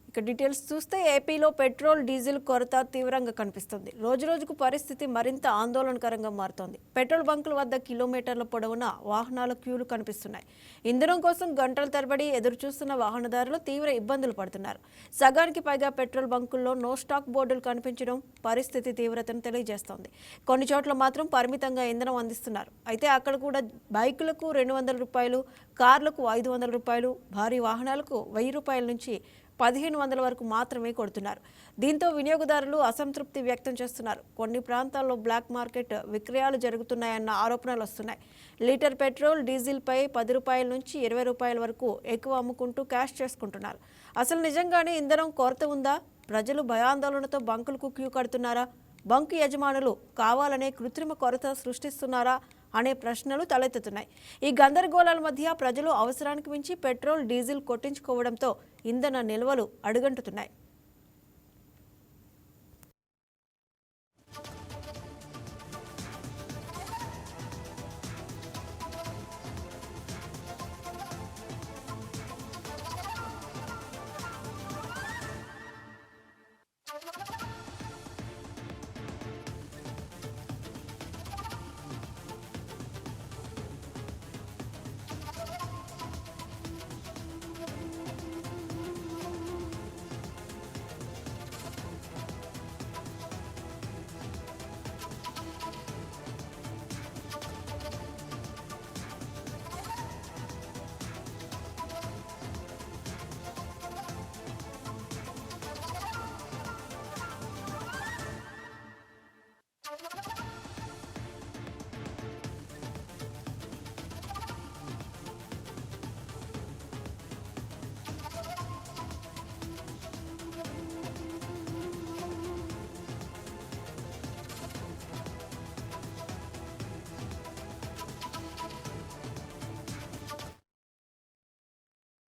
ఇక డీటెయిల్స్ చూస్తే ఏపీలో పెట్రోల్ డీజిల్ కొరత తీవ్రంగా కనిపిస్తుంది. రోజురోజుకు పరిస్థితి మరింత ఆందోళనకరంగా మారుతోంది. పెట్రోల్ బంకుల వద్ద కిలోమీటర్ల పొడవున వాహనాల క్యూలు కనిపిస్తున్నాయి. ఇంధనం కోసం గంటల తరబడి ఎదురుచూస్తున్న వాహనదారులు తీవ్ర ఇబ్బందులు పడుతున్నారు. సగానికి పైగా పెట్రోల్ బంకుల్లో నో స్టాక్ బోర్డులు కనిపించడం పరిస్థితి తీవ్రతను తెలియజేస్తోంది. కొన్ని చోట్ల మాత్రం పరిమితంగా ఇంధనం అందిస్తున్నారు. అయితే అక్కడ కూడా బైకులకు 200 రూపాయలు, కార్లకు 500 రూపాయలు, భారీ వాహనాలకు 1000 రూపాయల నుంచి 1500 వరకు మాత్రమే కొడుతున్నారు. దీంతో వినియోగదారులు అసంతృప్తి వ్యక్తం చేస్తున్నారు. కొన్ని ప్రాంతాల్లో బ్లాక్ మార్కెట్ విక్రయాలు జరుగుతున్నాయన్న ఆరోపణలు వస్తున్నాయి. లీటర్ పెట్రోల్, డీజిల్పై 10 రూపాయల నుంచి 20 రూపాయల వరకు ఎక్కువ అమ్ముకుంటూ క్యాష్ చేసుకుంటున్నారు. అసలు నిజంగానే ఇంధనం కొరత ఉందా? ప్రజలు భయాందోళనతో బంకులకు క్యూ కడుతున్నారా? బంకు యజమానులు కావాలనే కృత్రిమ కొరత సృష్టిస్తున్నారా అనే ప్రశ్నలు తలెత్తుతున్నాయి. ఈ గందరగోళాల మధ్య ప్రజలు అవసరానికి మించి పెట్రోల్, డీజిల్ కొట్టించుకోవడంతో ఇంధన నిల్వలు అడుగంటుతున్నాయి.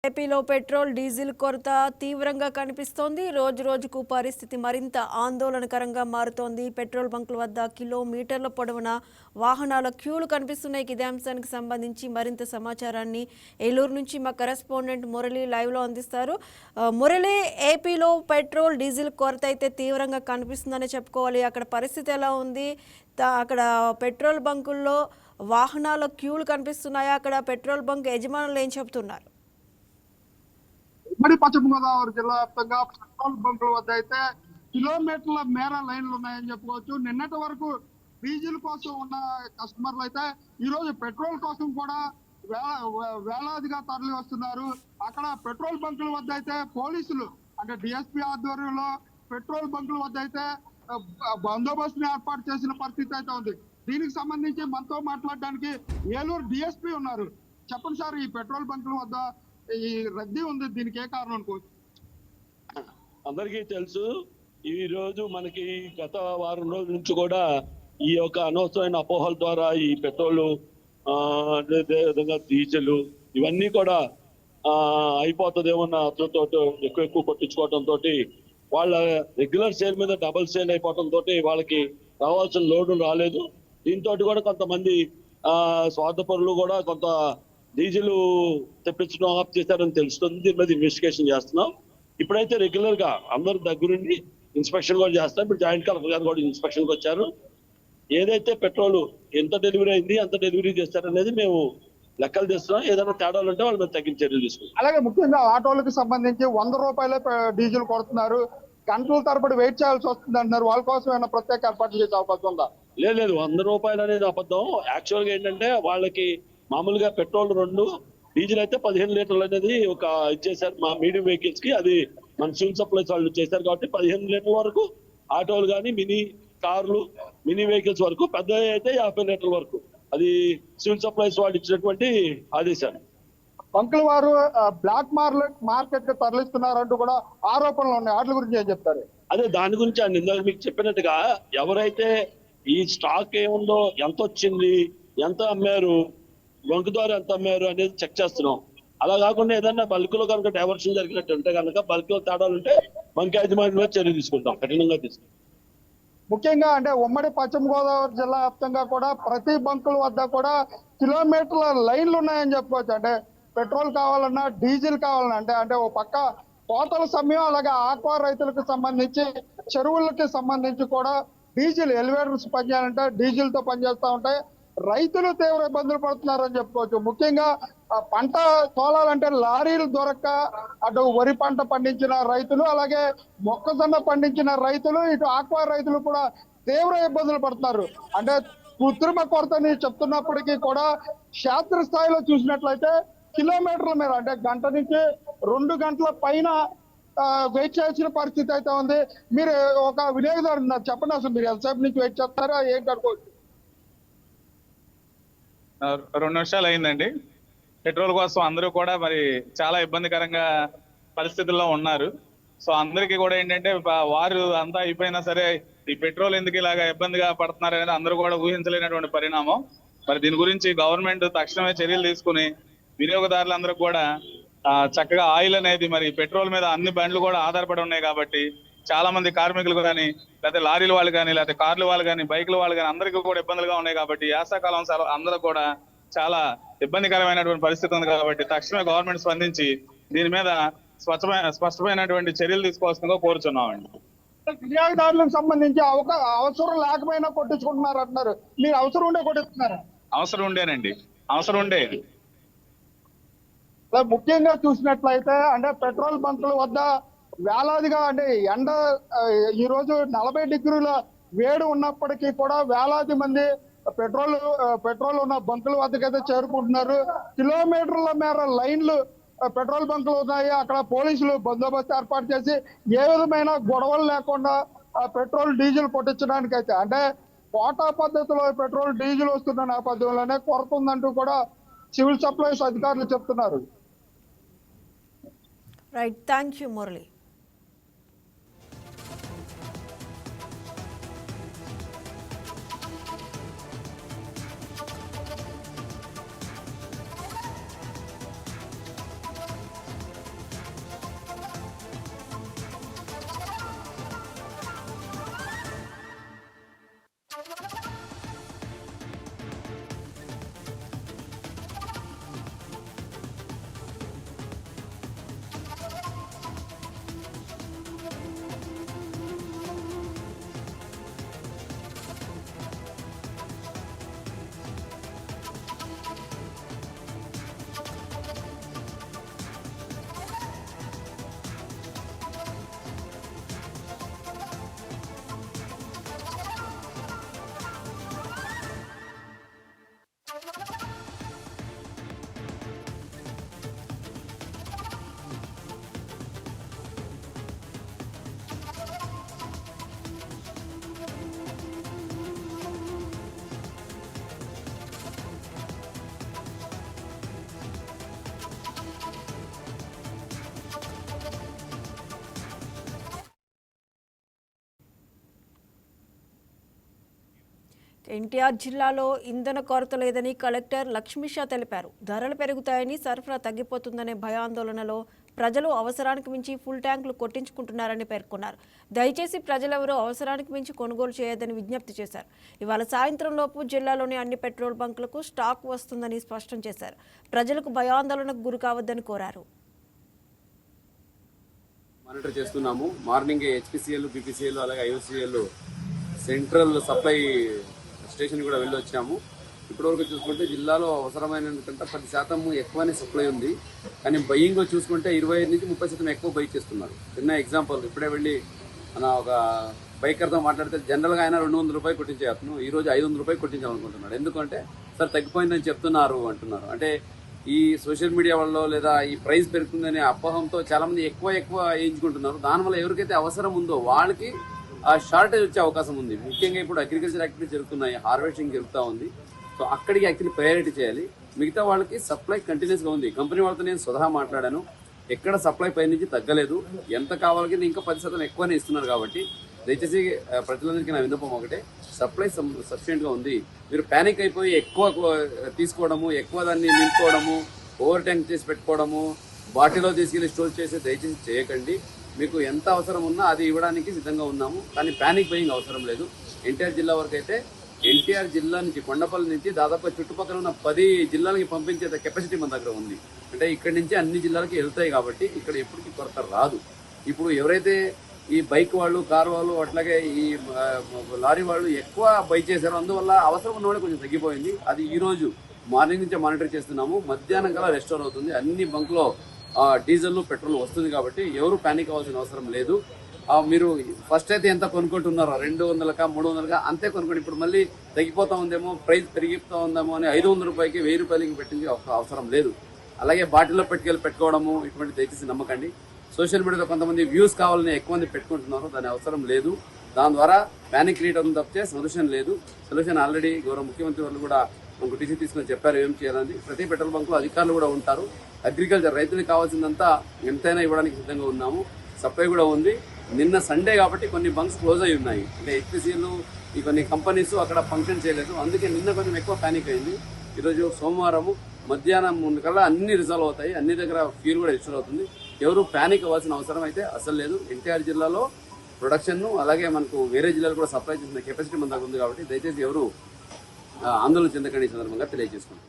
ఏపీలో పెట్రోల్, డీజిల్ కొరత తీవ్రంగా కనిపిస్తోంది. రోజు రోజుకు పరిస్థితి మరింత ఆందోళనకరంగా మారుతోంది. పెట్రోల్ బంకుల వద్ద కిలోమీటర్ల పొడవున వాహనాల క్యూలు కనిపిస్తున్నాయి. ఇదే అంశానికి సంబంధించి మరింత సమాచారాన్ని ఏలూరు నుంచి మా కరెస్పాండెంట్ మురళి లైవ్లో అందిస్తారు. మురళి, ఏపీలో పెట్రోల్, డీజిల్ కొరత అయితే తీవ్రంగా కనిపిస్తుందని చెప్పుకోవాలి. అక్కడ పరిస్థితి ఎలా ఉంది? అక్కడ పెట్రోల్ బంకుల్లో వాహనాల క్యూలు కనిపిస్తున్నాయా? అక్కడ పెట్రోల్ బంక్ యజమానులు ఏం చెబుతున్నారు? ఉమ్మడి పశ్చిమ గోదావరి జిల్లా వ్యాప్తంగా పెట్రోల్ బంకుల వద్ద అయితే కిలోమీటర్ల మేర లైన్లు ఉన్నాయని చెప్పుకోవచ్చు. నిన్నటి వరకు డీజిల్ కోసం ఉన్న కస్టమర్లు అయితే ఈ రోజు పెట్రోల్ కోసం కూడా వేలాదిగా తరలి వస్తున్నారు. అక్కడ పెట్రోల్ బంకుల వద్ద అయితే పోలీసులు అంటే డిఎస్పీ ఆధ్వర్యంలో పెట్రోల్ బంకుల వద్ద అయితే బందోబస్తుని ఏర్పాటు చేసిన పరిస్థితి అయితే ఉంది. దీనికి సంబంధించి మనతో మాట్లాడడానికి ఏలూరు డిఎస్పీ ఉన్నారు. చెప్పండి సార్, ఈ పెట్రోల్ బంకుల వద్ద ఈ రద్దీ ఉంది, దీనికి ఏ కారణం అనుకోవచ్చు? అందరికీ తెలుసు, ఈ రోజు మనకి గత వారం రోజుల నుంచి కూడా ఈ యొక్క అనవసరమైన అపోహల ద్వారా ఈ పెట్రోల్ అదేవిధంగా డీజిల్ ఇవన్నీ కూడా అయిపోతుందేమన్న అతనితో ఎక్కువ కొట్టించుకోవడంతో వాళ్ళ రెగ్యులర్ సేల్ మీద డబుల్ సేల్ అయిపోవడంతో వాళ్ళకి రావాల్సిన లోడు రాలేదు. దీంతో కూడా కొంతమంది స్వార్థపరులు కూడా కొంత డీజిల్ తెప్పించడం ఆఫ్ చేశారని తెలుస్తుంది. దీని మీద ఇన్వెస్టిగేషన్ చేస్తున్నాం. ఇప్పుడైతే రెగ్యులర్ గా అందరు దగ్గరుండి ఇన్స్పెక్షన్ కూడా చేస్తాం. ఇప్పుడు జాయింట్ కలెక్టర్ గారు కూడా ఇన్స్పెక్షన్ కి వచ్చారు. ఏదైతే పెట్రోల్ ఎంత డెలివరీ అయింది, ఎంత డెలివరీ చేస్తారనేది మేము లెక్కలు తెస్తున్నాం. ఏదైనా తేడాలు ఉంటే వాళ్ళ మీద తగ్గిన చర్యలు తీసుకుంటాం. అలాగే ముఖ్యంగా ఆటోలకు సంబంధించి 100 రూపాయలే డీజిల్ కొడుతున్నారు. గంటల తరబడి వెయిట్ చేయాల్సి వస్తుంది అంటున్నారు. వాళ్ళ కోసం ఏమైనా ప్రత్యేక ఏర్పాట్లు చేసే అవకాశం ఉందా? లేదు, 100 రూపాయలు అనేది అబద్ధం. యాక్చువల్ గా ఏంటంటే వాళ్ళకి మామూలుగా పెట్రోల్ 2, డీజిల్ అయితే 15 లీటర్లు అనేది ఒక ఇచ్చేసారు మా మీడియం వెహికల్స్ కి. అది మన సివిల్ సప్లైస్ వాళ్ళు చేశారు కాబట్టి 15 లీటర్ల వరకు ఆటోలు కానీ మినీ కార్లు, మినీ వెహికల్స్ వరకు, పెద్ద అయితే 50 లీటర్ల వరకు అది సివిల్ సప్లైస్ వాళ్ళు ఇచ్చినటువంటి ఆదేశాలు. బంకుల వారు బ్లాక్ మార్కెట్ కి తరలిస్తున్నారంటూ కూడా ఆరోపణలు ఉన్నాయి. వాటి గురించి ఏం చెప్తారు? అదే దాని గురించి అండి, ఇందాక మీకు చెప్పినట్టుగా ఎవరైతే ఈ స్టాక్ ఏముందో, ఎంత వచ్చింది, ఎంత అమ్మారు, బంకు ద్వారా ఎంత అమ్మారు అనేది చెక్ చేస్తున్నాం. అలా కాకుండా ఏదన్నా బల్క్ లో కనుక డైవర్షన్ జరిగినట్టు ఉంటే కనుక బల్క్ లో తేడాలు ఉంటే బంక్ యాజమాన్యంలో చర్య తీసుకుంటాం, కఠినంగా తీసుకుంటాం. ముఖ్యంగా అంటే ఉమ్మడి పశ్చిమ గోదావరి జిల్లా వ్యాప్తంగా కూడా ప్రతి బంకుల వద్ద కూడా కిలోమీటర్ల లైన్లు ఉన్నాయని చెప్పుకోవచ్చు. అంటే పెట్రోల్ కావాలన్నా, డీజిల్ కావాలన్నా, అంటే ఓ పక్క కోతల సమయం అలాగే ఆక్వా రైతులకు సంబంధించి చెరువులకి సంబంధించి కూడా డీజిల్ ఎలివేటర్స్ పనిచేయాలంటే డీజిల్ తో పనిచేస్తూ ఉంటాయి. రైతులు తీవ్ర ఇబ్బందులు పడుతున్నారని చెప్పుకోవచ్చు. ముఖ్యంగా పంట తోలాలంటే లారీలు దొరక్క అటు వరి పంట పండించిన రైతులు అలాగే మొక్కజొన్న పండించిన రైతులు ఇటు ఆక్వా రైతులు కూడా తీవ్ర ఇబ్బందులు పడుతున్నారు. అంటే కృత్రిమ కొరతని చెప్తున్నప్పటికీ కూడా క్షేత్రస్థాయిలో చూసినట్లయితే కిలోమీటర్ల మీద అంటే గంట నుంచి 2 గంటల పైన వెయిట్ చేయాల్సిన పరిస్థితి అయితే ఉంది. మీరు ఒక వినియోగదారు నాకు చెప్పండి, అసలు మీరు ఎంతసేపు నుంచి వెయిట్ చేస్తారో ఏంటి అనుకోవచ్చు? 2 నిమిషాలు అయిందండి. పెట్రోల్ కోసం అందరూ కూడా మరి చాలా ఇబ్బందికరంగా పరిస్థితుల్లో ఉన్నారు. సో అందరికీ కూడా ఏంటంటే వారు అంతా అయిపోయినా సరే ఈ పెట్రోల్ ఎందుకు ఇలాగా ఇబ్బందిగా పడుతున్నారు అనేది అందరూ కూడా ఊహించలేనటువంటి పరిణామం. మరి దీని గురించి గవర్నమెంట్ తక్షణమే చర్యలు తీసుకుని వినియోగదారులందరూ కూడా చక్కగా ఆయిల్ అనేది మరి పెట్రోల్ మీద అన్ని బండ్లు కూడా ఆధారపడి ఉన్నాయి కాబట్టి చాలా మంది కార్మికులు కానీ లేకపోతే లారీల వాళ్ళు కానీ లేకపోతే కార్ల వాళ్ళు కానీ బైకుల వాళ్ళు కానీ అందరికీ కూడా ఇబ్బందులుగా ఉన్నాయి కాబట్టి యాసకాలం అందరూ కూడా చాలా ఇబ్బందికరమైనటువంటి పరిస్థితి ఉంది కాబట్టి తక్షణమే గవర్నమెంట్ స్పందించి దీని మీద స్పష్టమైనటువంటి చర్యలు తీసుకోవాల్సిందిగా కోరుచున్నామండి. వినియోగదారులకు సంబంధించి అవసరం లేకపోయినా కొట్టించుకుంటున్నారు అంటున్నారు. మీరు అవసరం ఉండే కొట్టిస్తున్నారు? అవసరం ఉండేనండి, అవసరం ఉండేది. ముఖ్యంగా చూసినట్లయితే అంటే పెట్రోల్ బంకుల వద్ద వేలాదిగా అంటే ఎండ ఈ రోజు 40 డిగ్రీల వేడి ఉన్నప్పటికీ కూడా వేలాది మంది పెట్రోల్ ఉన్న బంకుల వద్దకైతే చేరుకుంటున్నారు. కిలోమీటర్ల మేర లైన్లు పెట్రోల్ బంకులు ఉన్నాయి. అక్కడ పోలీసులు బందోబస్తు ఏర్పాటు చేసి ఏ విధమైన గొడవలు లేకుండా పెట్రోల్ డీజిల్ కొట్టించడానికి అయితే అంటే కోటా పద్ధతిలో పెట్రోల్ డీజిల్ వస్తున్న నేపథ్యంలోనే కొరత ఉందంటూ కూడా సివిల్ సప్లైస్ అధికారులు చెప్తున్నారు. Right, thank you Murali. NTR జిల్లాలో ఇంధన కొరత లేదని కలెక్టర్ లక్ష్మీషా తెలిపారు. ధరలు పెరుగుతాయని సరఫరా తగ్గిపోతుందనే భయాందోళనలో ప్రజలు అవసరానికి మించి ఫుల్ ట్యాంకులు కొట్టించుకుంటున్నారని పేర్కొన్నారు. దయచేసి ప్రజలెవరూ అవసరానికి మించి కొనుగోలు చేయొద్దని విజ్ఞప్తి చేశారు. ఇవాళ సాయంత్రం లోపు జిల్లాలోని అన్ని పెట్రోల్ బంకులకు స్టాక్ వస్తుందని స్పష్టం చేశారు. ప్రజలకు భయాందోళనకు గురి కావద్దని కోరారు. మానిటర్ చేస్తున్నాము. మార్నింగ్ హెచ్పిసిఎల్, బీపీసీఎల్ అలాగే ఐఓసీఎల్ సెంట్రల్ సప్లై స్టేషన్ కూడా వెళ్ళి వచ్చాము. ఇప్పటివరకు చూసుకుంటే జిల్లాలో అవసరమైన 10% ఎక్కువనే సప్లై ఉంది. కానీ బయ్యింగ్లో చూసుకుంటే 25 నుంచి 30% ఎక్కువ బై చేస్తున్నారు. చిన్న ఎగ్జాంపుల్, ఇప్పుడే వెళ్ళి మన ఒక బైకర్తో మాట్లాడితే జనరల్గా ఆయన 200 రూపాయలు కొట్టించే అతను ఈరోజు 500 రూపాయలు కొట్టించాలనుకుంటున్నాడు. ఎందుకంటే సార్ తగ్గిపోయిందని చెప్తున్నారు అంటున్నారు. అంటే ఈ సోషల్ మీడియా వల్ల లేదా ఈ ప్రైస్ పెరుగుతుందనే అపోహంతో చాలా మంది ఎక్కువ వేయించుకుంటున్నారు. దానివల్ల ఎవరికైతే అవసరం ఉందో వాళ్ళకి ఆ షార్టేజ్ వచ్చే అవకాశం ఉంది. ముఖ్యంగా ఇప్పుడు అగ్రికల్చర్ యాక్టివిటీస్ జరుగుతున్నాయి, హార్వెస్టింగ్ జరుగుతూ ఉంది. సో అక్కడికి యాక్చువల్లీ ప్రయారిటీ చేయాలి. మిగతా వాళ్ళకి సప్లై కంటిన్యూస్గా ఉంది. కంపెనీ వాళ్ళతో నేను స్వతహా మాట్లాడాను, ఎక్కడ సప్లై పై నుంచి తగ్గలేదు. ఎంత కావాలని ఇంకా 10% ఎక్కువనే ఇస్తున్నారు. కాబట్టి దయచేసి ప్రజలందరికీ నా విన్నపం ఒకటే, సప్లై సఫిషియెంట్గా ఉంది. మీరు ప్యానిక్ అయిపోయి ఎక్కువ తీసుకోవడము, ఎక్కువ దాన్ని నింపుకోవడము, ఓవర్ ట్యాంక్ చేసి పెట్టుకోవడము, బాటిల్లో తీసుకెళ్లి స్టోర్ చేసి దయచేసి చేయకండి. మీకు ఎంత అవసరం ఉన్నా అది ఇవ్వడానికి సిద్ధంగా ఉన్నాము. కానీ ప్యానిక్ బయింగ్ అవసరం లేదు. ఎన్టీఆర్ జిల్లా వరకు అయితే ఎన్టీఆర్ జిల్లా నుంచి కొండపల్లి నుంచి దాదాపు చుట్టుపక్కల ఉన్న 10 జిల్లాలకి పంపించే కెపాసిటీ మన దగ్గర ఉంది. అంటే ఇక్కడి నుంచి అన్ని జిల్లాలకి వెళ్తాయి కాబట్టి ఇక్కడ ఎప్పటికీ కొరత రాదు. ఇప్పుడు ఎవరైతే ఈ బైక్ వాళ్ళు, కార్ వాళ్ళు, అట్లాగే ఈ లారీ వాళ్ళు ఎక్కువ బై చేశారో అందువల్ల అవసరం ఉన్న వాళ్ళు కొంచెం తగ్గిపోయింది. అది ఈ రోజు మార్నింగ్ నుంచే మానిటర్ చేస్తున్నాము. మధ్యాహ్నం కల్లా రెస్టోర్ అవుతుంది. అన్ని బంక్లో డీజిల్, పెట్రోల్ వస్తుంది కాబట్టి ఎవరు ప్యానిక్ అవ్వాల్సిన అవసరం లేదు. మీరు ఫస్ట్ అయితే ఎంత కొనుక్కుంటున్నారో 200కా 300కా అంతే కొనుక్కోండి. ఇప్పుడు మళ్ళీ తగ్గిపోతా ఉందేమో, ప్రైస్ పెరిగిపోతా ఉందేమో అని 500 రూపాయలకి 1000 రూపాయలకి పెట్టింది అవసరం లేదు. అలాగే బాటిల్లో పెట్టుకోవడము ఇటువంటి దయచేసి నమ్మకండి. సోషల్ మీడియాలో కొంతమంది వ్యూస్ కావాలని ఎక్కువ మంది పెట్టుకుంటున్నారు, దాని అవసరం లేదు. దాని ద్వారా ప్యానిక్ క్రియేట్ అవుతుంది తప్పితే సొల్యూషన్ లేదు. సొల్యూషన్ ఆల్రెడీ గౌరవ ముఖ్యమంత్రి వాళ్ళు కూడా మనకు టీసీ తీసుకొని చెప్పారు ఏం చేయాలని. ప్రతి పెట్రోల్ బంక్లో అధికారులు కూడా ఉంటారు. అగ్రికల్చర్ రైతులకు కావాల్సిందంతా ఎంతైనా ఇవ్వడానికి సిద్ధంగా ఉన్నాము. సప్లై కూడా ఉంది. నిన్న సండే కాబట్టి కొన్ని బంక్స్ క్లోజ్ అయి ఉన్నాయి. అంటే హెచ్పిసిఎల్ ఈ కొన్ని కంపెనీస్ అక్కడ ఫంక్షన్ చేయలేదు, అందుకే నిన్న కొంచెం ఎక్కువ ప్యానిక్ అయింది. ఈరోజు సోమవారము మధ్యాహ్నం ముందు కల్లా అన్ని రిజాల్వ్ అవుతాయి. అన్ని దగ్గర ఫ్యూల్ కూడా రిజిస్టర్ అవుతుంది. ఎవరు ప్యానిక్ అవ్వాల్సిన అవసరం అయితే అసలు లేదు. ఎన్టీఆర్ జిల్లాలో ప్రొడక్షన్ను అలాగే మనకు వేరే జిల్లాలు కూడా సప్లై చేసిన కెపాసిటీ మన దగ్గర ఉంది కాబట్టి దయచేసి ఎవరు ఆందోళన చెందకండి సందర్భంగా తెలియజేసుకుంటాం.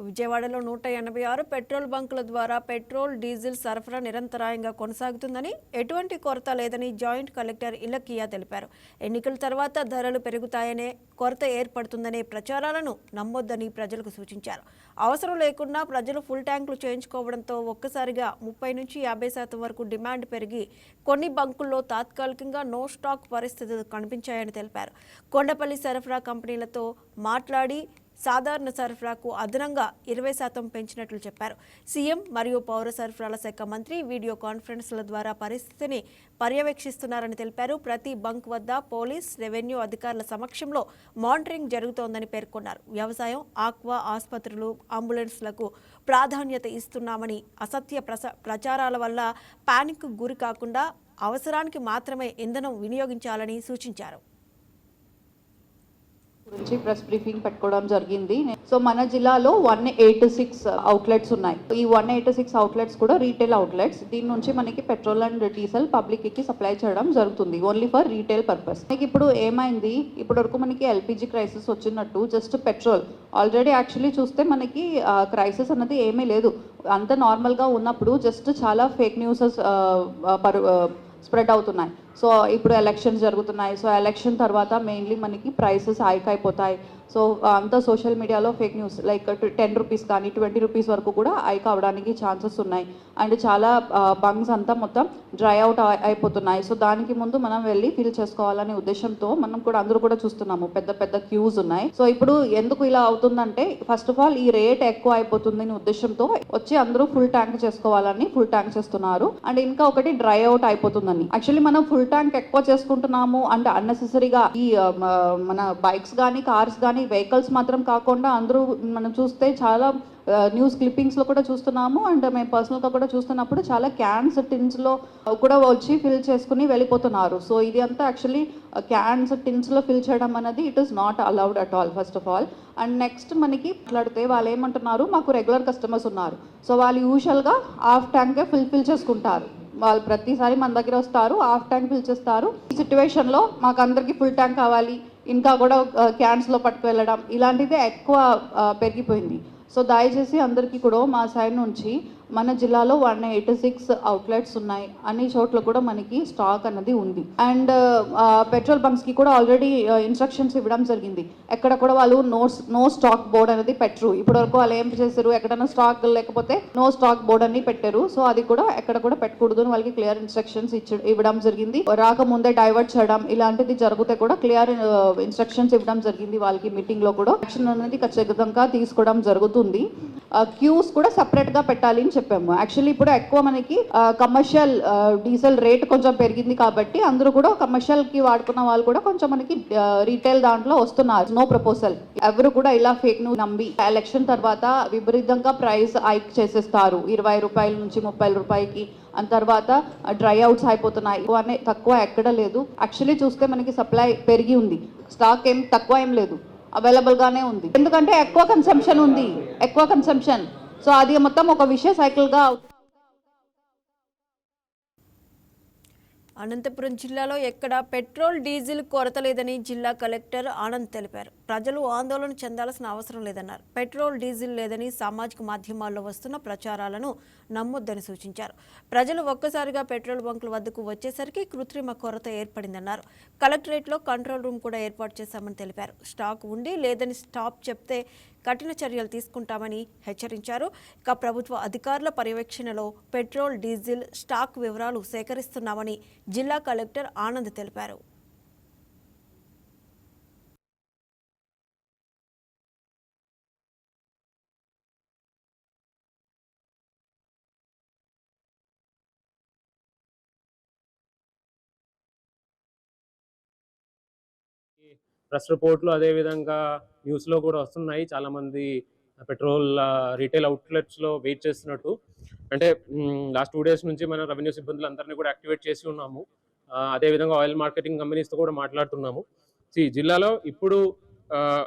విజయవాడలో 186 పెట్రోల్ బంకుల ద్వారా పెట్రోల్, డీజిల్ సరఫరా నిరంతరాయంగా కొనసాగుతుందని, ఎటువంటి కొరత లేదని జాయింట్ కలెక్టర్ ఇలకియా తెలిపారు. ఎన్నికల తర్వాత ధరలు పెరుగుతాయనే, కొరత ఏర్పడుతుందనే ప్రచారాలను నమ్మొద్దని ప్రజలకు సూచించారు. అవసరం లేకుండా ప్రజలు ఫుల్ ట్యాంకులు చేయించుకోవడంతో ఒక్కసారిగా 30 నుంచి 50% వరకు డిమాండ్ పెరిగి కొన్ని బంకుల్లో తాత్కాలికంగా నో స్టాక్ పరిస్థితులు కనిపించాయని తెలిపారు. కొండపల్లి సరఫరా కంపెనీలతో మాట్లాడి సాధారణ సరఫరాకు అదనంగా 20% పెంచినట్లు చెప్పారు. సీఎం మరియు పౌర సరఫరాల శాఖ మంత్రి వీడియో కాన్ఫరెన్స్ల ద్వారా పరిస్థితిని పర్యవేక్షిస్తున్నారని తెలిపారు. ప్రతి బంక్ వద్ద పోలీస్, రెవెన్యూ అధికారుల సమక్షంలో మానిటరింగ్ జరుగుతోందని పేర్కొన్నారు. వ్యవసాయం, ఆక్వా, ఆసుపత్రులు, అంబులెన్స్లకు ప్రాధాన్యత ఇస్తున్నామని, అసత్య ప్రచారాల వల్ల పానిక్ గురి కాకుండా అవసరానికి మాత్రమే ఇంధనం వినియోగించాలని సూచించారు. గురించి ప్రెస్ బ్రీఫింగ్ పెట్టుకోవడం జరిగింది. సో మన జిల్లాలో 186 అవుట్లెట్స్ ఉన్నాయి. ఈ 186 అవుట్లెట్స్ కూడా రీటైల్ అవుట్లెట్స్. దీని నుంచి మనకి పెట్రోల్ అండ్ డీజిల్ పబ్లిక్ కి సప్లై చేయడం జరుగుతుంది, ఓన్లీ ఫర్ రీటైల్ పర్పస్. మనకి ఇప్పుడు ఏమైంది, ఇప్పటి వరకు మనకి ఎల్పిజి క్రైసిస్ వచ్చినట్టు జస్ట్ పెట్రోల్ ఆల్రెడీ యాక్చువల్లీ చూస్తే మనకి క్రైసిస్ అన్నది ఏమీ లేదు. అంత నార్మల్గా ఉన్నప్పుడు జస్ట్ చాలా ఫేక్ న్యూసెస్ స్ప్రెడ్ అవుతున్నాయి. సో ఇప్పుడు ఎలక్షన్స్ జరుగుతున్నాయి. సో ఎలక్షన్ తర్వాత మెయిన్లీ మనకి ప్రైసెస్ హైక్ అయిపోతాయి. సో అంతా సోషల్ మీడియాలో ఫేక్ న్యూస్ లైక్ 10 రూపీస్ కానీ 20 రూపీస్ వరకు కూడా హైక్ అవ్వడానికి ఛాన్సెస్ ఉన్నాయి. అండ్ చాలా బంక్స్ అంతా మొత్తం డ్రై అవుట్ అయిపోతున్నాయి. సో దానికి ముందు మనం వెళ్ళి ఫిల్ చేసుకోవాలనే ఉద్దేశంతో మనం కూడా అందరూ కూడా చూస్తున్నాము, పెద్ద పెద్ద క్యూస్ ఉన్నాయి. సో ఇప్పుడు ఎందుకు ఇలా అవుతుందంటే, ఫస్ట్ ఆఫ్ ఆల్ ఈ రేట్ ఎక్కువ అయిపోతుందని ఉద్దేశంతో వచ్చి అందరూ ఫుల్ ట్యాంక్ చేసుకోవాలని ఫుల్ ట్యాంక్ చేస్తున్నారు. అండ్ ఇంకా ఒకటి డ్రై అవుట్ అయిపోతుందని. యాక్చువల్లీ మనం ఫుల్ ట్యాంక్ ఎక్కువ చేసుకుంటున్నాము అంటే అన్నెసెసరీగా ఈ మన బైక్స్ కానీ, కార్స్ కానీ, వెహికల్స్ మాత్రం కాకుండా అందరూ మనం చూస్తే చాలా న్యూస్ క్లిప్పింగ్స్లో కూడా చూస్తున్నాము. అండ్ మేము పర్సనల్గా కూడా చూస్తున్నప్పుడు చాలా క్యాన్స్, టిన్స్లో కూడా వచ్చి ఫిల్ చేసుకుని వెళ్ళిపోతున్నారు. సో ఇది అంతా యాక్చువల్లీ క్యాన్స్, టిన్స్లో ఫిల్ చేయడం అనేది it is not allowed at all first of all. And next మనకి మాట్లాడితే వాళ్ళు ఏమంటున్నారు, మాకు రెగ్యులర్ కస్టమర్స్ ఉన్నారు. సో వాళ్ళు యూజువల్గా హాఫ్ ట్యాంకే ఫిల్ చేసుకుంటారు. వాళ్ళు ప్రతిసారి మన దగ్గర వస్తారు, హాఫ్ ట్యాంక్ ఫిల్ చేస్తారు. ఈ సిచ్యువేషన్లో మాకు అందరికీ ఫుల్ ట్యాంక్ కావాలి, ఇంకా కూడా క్యాన్స్లో పట్టుకు వెళ్ళడం ఇలాంటిదే ఎక్కువ పెరిగిపోయింది. సో దయచేసి అందరికీ కూడా మా సైడ్ నుంచి మన జిల్లాలో 186 అవుట్లెట్స్ ఉన్నాయి. అన్ని చోట్ల కూడా మనకి స్టాక్ అన్నది ఉంది. అండ్ పెట్రోల్ బంక్స్కి కూడా ఆల్రెడీ ఇన్స్ట్రక్షన్స్ ఇవ్వడం జరిగింది. ఎక్కడ కూడా వాళ్ళు నో స్టాక్ బోర్డ్ అనేది పెట్టరు. ఇప్పటివరకు వాళ్ళు ఏం చేశారు, ఎక్కడైనా స్టాక్ లేకపోతే నో స్టాక్ బోర్డ్ అని పెట్టారు. సో అది కూడా ఎక్కడ కూడా పెట్టకూడదు అని వాళ్ళకి క్లియర్ ఇన్స్ట్రక్షన్స్ ఇవ్వడం జరిగింది. రాకముందే డైవర్ట్ చేయడం ఇలాంటిది జరిగితే కూడా క్లియర్ ఇన్స్ట్రక్షన్స్ ఇవ్వడం జరిగింది వాళ్ళకి. మీటింగ్లో కూడా యాక్షన్ అనేది ఖచ్చితంగా తీసుకోవడం జరుగుతుంది. క్యూస్ కూడా సపరేట్గా పెట్టాలి అని చెప్పాము. యాక్చువల్లీ ఇప్పుడు ఎక్కువ మనకి కమర్షియల్ డీజిల్ రేట్ కొంచెం పెరిగింది కాబట్టి అందరూ కూడా కమర్షియల్కి వాడుకున్న వాళ్ళు కూడా కొంచెం మనకి రీటైల్ దాంట్లో వస్తున్నారు. No proposal. ఎవరు కూడా ఇలా ఫేక్ న్యూస్ నమ్మి ఎలక్షన్ తర్వాత విపరీతంగా ప్రైస్ హైక్ చేసేస్తారు 20 రూపాయల నుంచి 30 రూపాయలకి. అండ్ తర్వాత డ్రై అవుట్స్ అయిపోతున్నాయి. తక్కువ ఎక్కడ లేదు. యాక్చువల్లీ చూస్తే మనకి సప్లై పెరిగి ఉంది, స్టాక్ ఏం తక్కువ ఏం లేదు, అవైలబుల్గానే ఉంది. ఎందుకంటే ఎక్కువ కన్సంప్షన్ ఉంది, ఎక్కువ కన్సంప్షన్. సో అది మొత్తం ఒక విషయ సైకిల్గా అనంతపురం జిల్లాలో ఎక్కడా పెట్రోల్ డీజిల్ కొరత లేదని జిల్లా కలెక్టర్ ఆనంద్ తెలిపారు. ప్రజలు ఆందోళన చెందాల్సిన అవసరం లేదన్నారు. పెట్రోల్ డీజిల్ లేదని సామాజిక మాధ్యమాల్లో వస్తున్న ప్రచారాలను నమ్మొద్దని సూచించారు. ప్రజలు ఒక్కసారిగా పెట్రోల్ బంకుల వద్దకు వచ్చేసరికి కృత్రిమ కొరత ఏర్పడిందన్నారు. కలెక్టరేట్లో కంట్రోల్ రూమ్ కూడా ఏర్పాటు చేశామని తెలిపారు. స్టాక్ ఉండి లేదని స్టాప్ చెప్తే కఠిన చర్యలు తీసుకుంటామని హెచ్చరించారు. ఇక ప్రభుత్వ అధికారుల పర్యవేక్షణలో పెట్రోల్ డీజిల్ స్టాక్ వివరాలు సేకరిస్తున్నామని జిల్లా కలెక్టర్ ఆనంద్ తెలిపారు. ప్రెస్ రిపోర్ట్లు అదేవిధంగా న్యూస్లో కూడా వస్తున్నాయి. చాలామంది పెట్రోల్ రీటైల్ అవుట్లెట్స్లో వెయిట్ చేస్తున్నట్టు. అంటే లాస్ట్ 2 days నుంచి మనం రెవెన్యూ సిబ్బందులు అందరినీ కూడా యాక్టివేట్ చేసి ఉన్నాము. అదేవిధంగా ఆయిల్ మార్కెటింగ్ కంపెనీస్తో కూడా మాట్లాడుతున్నాము. జిల్లాలో ఇప్పుడు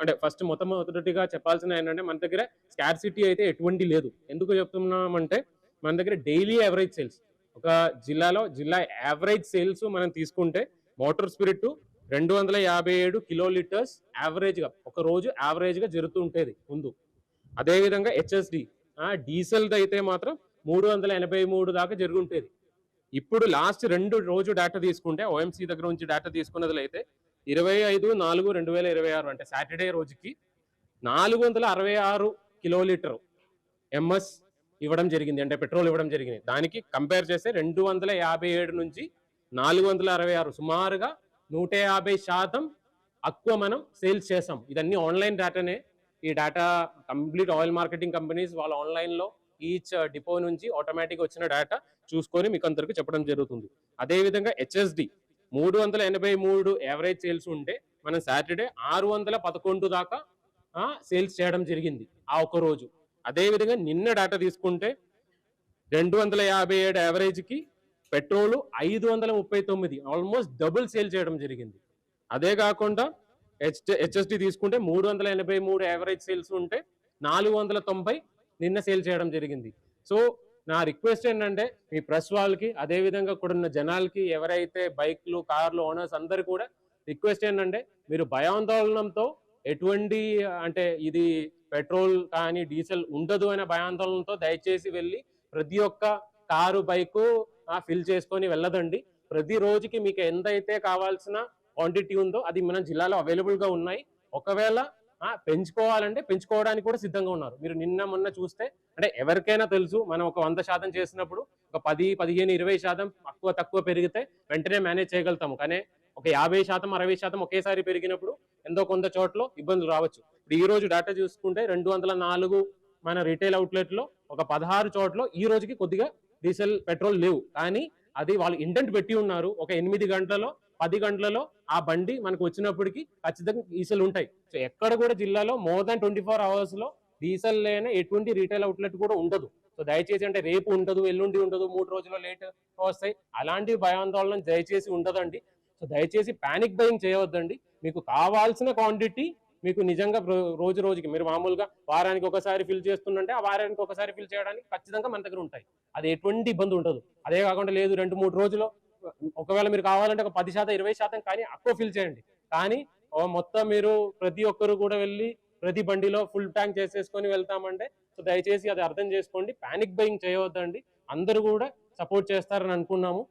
అంటే మొట్టమొదటిగా చెప్పాల్సిన ఏంటంటే మన దగ్గర స్కార్సిటీ అయితే ఎటువంటి లేదు. ఎందుకు చెప్తున్నామంటే మన దగ్గర డైలీ యావరేజ్ సేల్స్ ఒక జిల్లా యావరేజ్ సేల్స్ మనం తీసుకుంటే మోటార్ స్పిరిట్ 257 కిలోలీటర్స్ యావరేజ్గా ఒక రోజు యావరేజ్గా జరుగుతూ ఉంటుంది ముందు. అదేవిధంగా హెచ్ఎస్డి డీజిల్ది అయితే మాత్రం 383 దాకా జరుగుంటేది. ఇప్పుడు లాస్ట్ 2 రోజు డేటా తీసుకుంటే ఓఎంసీ దగ్గర నుంచి డేటా తీసుకున్నది అయితే 25/4/2026 అంటే సాటర్డే రోజుకి 466 కిలోలీటర్ ఎంఎస్ ఇవ్వడం జరిగింది, అంటే పెట్రోల్ ఇవ్వడం జరిగింది. దానికి కంపేర్ చేస్తే 257 నుంచి 466 సుమారుగా 150% ఎక్కువ మనం సేల్స్ చేసాం. ఇదన్నీ ఆన్లైన్ డేటానే. ఈ data complete oil marketing companies వాళ్ళ ఆన్లైన్లో ఈచ్ డిపో నుంచి ఆటోమేటిక్గా వచ్చిన డేటా చూసుకొని మీకు అందరికీ చెప్పడం జరుగుతుంది. అదేవిధంగా హెచ్ఎస్డి 383 యావరేజ్ సేల్స్ ఉంటే మనం సాటర్డే 611 దాకా సేల్స్ చేయడం జరిగింది ఆ ఒక్క రోజు. అదేవిధంగా నిన్న డేటా తీసుకుంటే 257 యావరేజ్కి పెట్రోలు 539 ఆల్మోస్ట్ డబుల్ సేల్ చేయడం జరిగింది. అదే కాకుండా హెచ్ఎస్డి తీసుకుంటే 383 యావరేజ్ సేల్స్ ఉంటే 490 నిన్న సేల్ చేయడం జరిగింది. సో నా రిక్వెస్ట్ ఏంటంటే మీ ప్రెస్ వాళ్ళకి అదేవిధంగా కూడా ఉన్న జనాలకి, ఎవరైతే బైక్లు కార్లు ఓనర్స్ అందరు కూడా రిక్వెస్ట్ ఏంటంటే మీరు భయాందోళనంతో ఎటువంటి అంటే ఇది పెట్రోల్ కానీ డీజిల్ ఉండదు అనే భయాందోళనతో దయచేసి వెళ్ళి ప్రతి ఒక్క కారు బైకు ఫిల్ చేసుకొని వెళ్ళదండి. ప్రతి రోజుకి మీకు ఎంతైతే కావాల్సిన క్వాంటిటీ ఉందో అది మన జిల్లాలో అవైలబుల్గా ఉన్నాయి. ఒకవేళ పెంచుకోవాలంటే పెంచుకోవడానికి కూడా సిద్ధంగా ఉన్నారు. మీరు నిన్న మొన్న చూస్తే అంటే ఎవరికైనా తెలుసు మనం ఒక 100% చేసినప్పుడు ఒక 10, 15, 20% తక్కువ పెరిగితే వెంటనే మేనేజ్ చేయగలుగుతాము. కానీ ఒక 50%, 60% ఒకేసారి పెరిగినప్పుడు ఎంతో కొంత చోట్ల ఇబ్బందులు రావచ్చు. ఇప్పుడు ఈ రోజు డేటా చూసుకుంటే 204 మన రీటైల్ అవుట్లెట్లో ఒక 16 చోట్ల ఈ రోజుకి కొద్దిగా డీజిల్ పెట్రోల్ లేవు. కానీ అది వాళ్ళు ఇంటెంట్ పెట్టి ఉన్నారు. ఒక 8 గంటలలో 10 గంటలలో ఆ బండి మనకు వచ్చినప్పటికీ ఖచ్చితంగా డీజిల్ ఉంటాయి. సో ఎక్కడ కూడా జిల్లాలో మోర్ దాన్ 24 hours డీజిల్ లేని ఎటువంటి రీటైల్ అవుట్లెట్ కూడా ఉండదు. సో దయచేసి అంటే రేపు ఉండదు, ఎల్లుండి ఉండదు, 3 రోజుల్లో లేట్ వస్తాయి, అలాంటి భయాందోళన దయచేసి ఉండదండి. సో దయచేసి పానిక్ బయింగ్ చేయవద్దండి. మీకు కావాల్సిన క్వాంటిటీ మీకు నిజంగా రోజుకి మీరు మామూలుగా వారానికి ఒకసారి ఫిల్ చేస్తుందంటే ఆ వారానికి ఒకసారి ఫిల్ చేయడానికి ఖచ్చితంగా మన దగ్గర ఉంటాయి. అది ఎటువంటి ఇబ్బంది ఉండదు. అదే కాకుండా లేదు 2-3 రోజులు ఒకవేళ మీరు కావాలంటే ఒక 10%, 20% కానీ ఎక్కువ ఫిల్ చేయండి. కానీ మొత్తం మీరు ప్రతి ఒక్కరు కూడా వెళ్ళి ప్రతి బండిలో ఫుల్ ట్యాంక్ చేసేసుకొని వెళ్తామంటే సో దయచేసి అది అర్థం చేసుకోండి. పానిక్ బయింగ్ చేయవద్దండి. అందరూ కూడా సపోర్ట్ చేస్తారని అనుకున్నాము.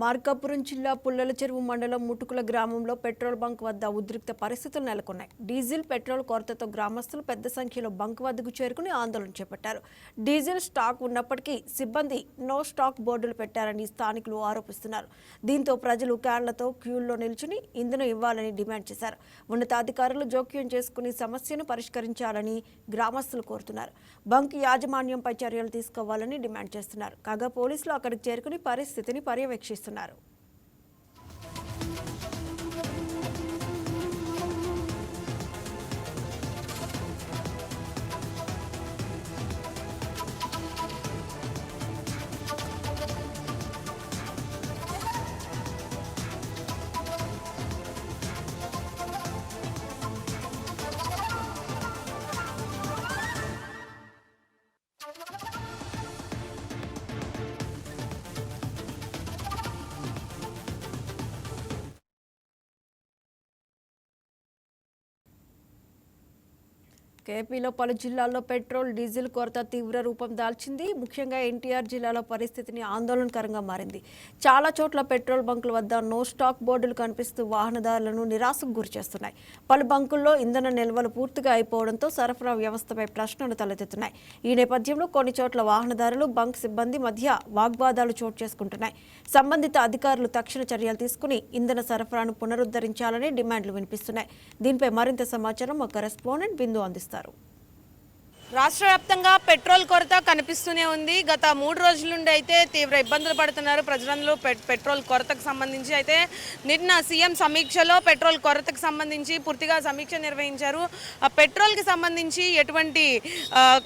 మార్కాపురం జిల్లా పుల్లల చెరువు మండలం ముటుకుల గ్రామంలో పెట్రోల్ బంక్ వద్ద ఉద్రిక్త పరిస్థితులు నెలకొన్నాయి. డీజిల్, పెట్రోల్ కొరతతో గ్రామస్తులు పెద్ద సంఖ్యలో బంక్ వద్దకు చేరుకుని ఆందోళన చేపట్టారు. డీజిల్ స్టాక్ ఉన్నప్పటికీ సిబ్బంది నో స్టాక్ బోర్డులు పెట్టారని స్థానికులు ఆరోపిస్తున్నారు. దీంతో ప్రజలు క్యాన్లతో క్యూల్లో నిల్చుని ఇంధనం ఇవ్వాలని డిమాండ్ చేశారు. ఉన్నతాధికారులు జోక్యం చేసుకుని సమస్యను పరిష్కరించాలని గ్రామస్తులు కోరుతున్నారు. బంక్ యాజమాన్యంపై చర్యలు తీసుకోవాలని డిమాండ్ చేస్తున్నారు. కాగా పోలీసులు అక్కడికి చేరుకుని పరిస్థితిని పర్యవేక్షిస్తున్నారు. ఏపీలో పలు జిల్లాల్లో పెట్రోల్ డీజిల్ కొరత తీవ్ర రూపం దాల్చింది. ముఖ్యంగా ఎన్టీఆర్ జిల్లాలో పరిస్థితిని ఆందోళనకరంగా మారింది. చాలా చోట్ల పెట్రోల్ బంకుల వద్ద నో స్టాక్ బోర్డులు కనిపిస్తూ వాహనదారులను నిరాశకు గురిచేస్తున్నాయి. పలు బంకుల్లో ఇంధన నిల్వలు పూర్తిగా అయిపోవడంతో సరఫరా వ్యవస్థపై ప్రశ్నలు తలెత్తుతున్నాయి. ఈ నేపథ్యంలో కొన్ని చోట్ల వాహనదారులు, బంక్ సిబ్బంది మధ్య వాగ్వాదాలు చోటు చేసుకుంటున్నాయి. సంబంధిత అధికారులు తక్షణ చర్యలు తీసుకుని ఇంధన సరఫరాను పునరుద్ధరించాలని డిమాండ్లు వినిపిస్తున్నాయి. దీనిపై మరింత సమాచారం మా కరెస్పాండెంట్ బిందు అందిస్తారు. రాష్ట్ర వ్యాప్తంగా పెట్రోల్ కొరత కనిపిస్తూనే ఉంది. గత 3 రోజుల నుండి అయితే తీవ్ర ఇబ్బందులు పడుతున్నారు ప్రజలందరూ పెట్రోల్ కొరతకు సంబంధించి. అయితే నిన్న సీఎం సమీక్షలో పెట్రోల్ కొరతకు సంబంధించి పూర్తిగా సమీక్ష నిర్వహించారు. పెట్రోల్కి సంబంధించి ఎటువంటి